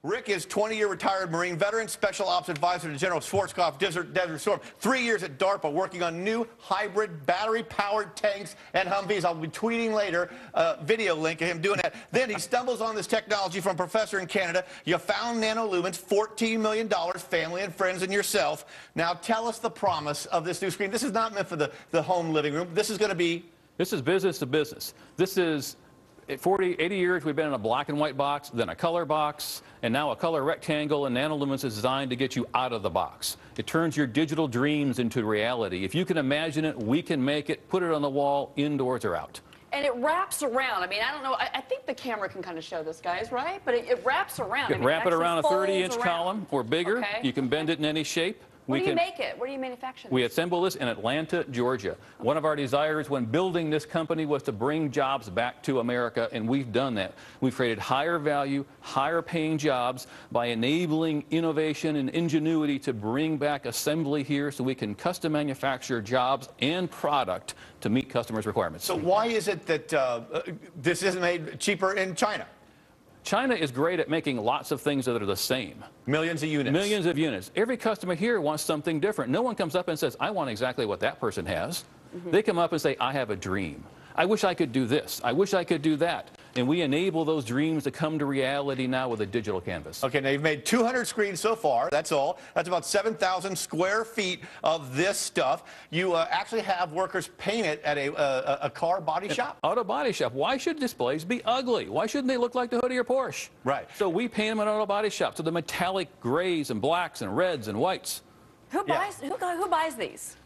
Rick is 20-year retired Marine veteran, special ops advisor to General Schwarzkopf, Desert Storm. 3 years at DARPA working on new hybrid battery-powered tanks and Humvees. I'll be tweeting later a video link of him doing that. Then he stumbles on this technology from a professor in Canada. You found NanoLumens, $14 million, family and friends and yourself. Now tell us the promise of this new screen. This is not meant for the home living room. This is going to be... This is business to business. This is... 40, 80 years we've been in a black and white box, then a color box, and now a color rectangle, and NanoLumens is designed to get you out of the box. It turns your digital dreams into reality. If you can imagine it, we can make it, put it on the wall, indoors or out. And it wraps around. I mean, I don't know. I think the camera can kind of show this, guys, right? But it wraps around. You can wrap it around a 30-inch column or bigger. Okay. You can bend it in any shape. Where do you make it? Where do you manufacture this? We assemble this in Atlanta, Georgia. Okay. One of our desires when building this company was to bring jobs back to America, and we've done that. We've created higher value, higher paying jobs by enabling innovation and ingenuity to bring back assembly here so we can custom manufacture jobs and product to meet customers' requirements. So why is it that this isn't made cheaper in China? China is great at making lots of things that are the same. Millions of units. Millions of units. Every customer here wants something different. No one comes up and says, I want exactly what that person has. They come up and say, I have a dream. I wish I could do this. I wish I could do that. And we enable those dreams to come to reality now with a digital canvas. Okay, now you've made 200 screens so far. That's all. That's about 7,000 square feet of this stuff. You actually have workers paint it at a car body shop? Auto body shop. Why should displays be ugly? Why shouldn't they look like the hood of your Porsche? Right. So we paint them at auto body shops. So the metallic grays and blacks and reds and whites. Who buys these?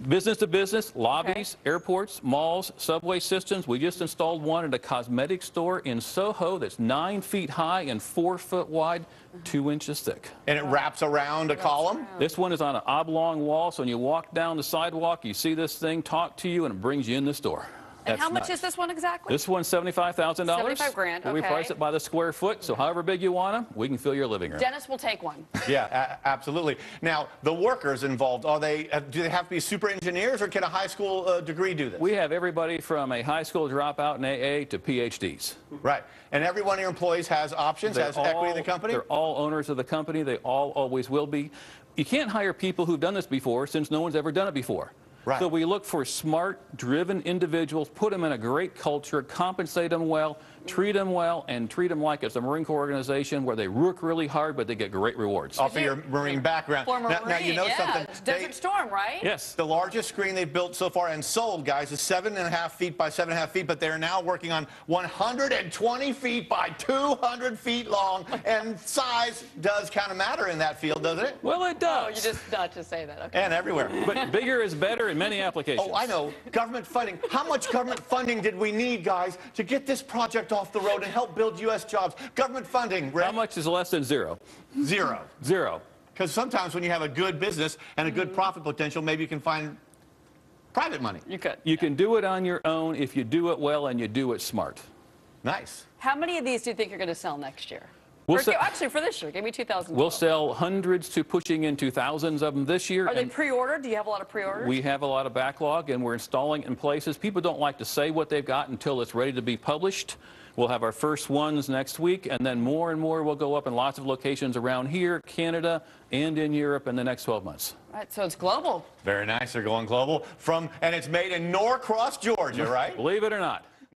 Business to business, lobbies, airports, malls, subway systems. We just installed one at a cosmetic store in Soho that's 9 feet high and 4 foot wide, 2 inches thick. And it wraps around a column? This one is on an oblong wall, so when you walk down the sidewalk, you see this thing, talk to you, and it brings you in the store. And how much is this one exactly? This one's $75,000. $75 grand, okay. We price it by the square foot, so however big you want them, we can fill your living room. Dennis will take one. Yeah, absolutely. Now, the workers involved, do they have to be super engineers, or can a high school degree do this? We have everybody from a high school dropout in AA to PhDs. Right. And every one of your employees has options, has equity in the company? They're all owners of the company. They all always will be. You can't hire people who've done this before since no one's ever done it before. Right. So we look for smart, driven individuals, put them in a great culture, compensate them well, treat them well, and treat them like it's a Marine Corps organization where they work really hard, but they get great rewards. Off of your Marine background. Former Marine, now you know something. Desert Storm, right? Yes. The largest screen they've built so far and sold, guys, is 7.5 feet by 7.5 feet, but they're now working on 120 feet by 200 feet long, and size does kind of matter in that field, doesn't it? Well, it does. Oh, you just not to say that. Okay. And everywhere. But bigger is better in many applications. Oh, I know. Government funding. How much government funding did we need, guys, to get this project off the road and help build U.S. jobs? Government funding, Rick? How much is less than zero? Zero. Zero. Because sometimes when you have a good business and a good profit potential, maybe you can find private money. You could. You can do it on your own if you do it well and you do it smart. Nice. How many of these do you think you're going to sell next year? Actually, for this year, give me 2,000. We'll sell hundreds to pushing into thousands of them this year. Are they pre-ordered? Do you have a lot of pre-orders? We have a lot of backlog, and we're installing in places. People don't like to say what they've got until it's ready to be published. We'll have our first ones next week, and then more and more will go up in lots of locations around here, Canada, and in Europe in the next 12 months. All right, so it's global. Very nice. They're going global. And it's made in Norcross, Georgia, right? Believe it or not.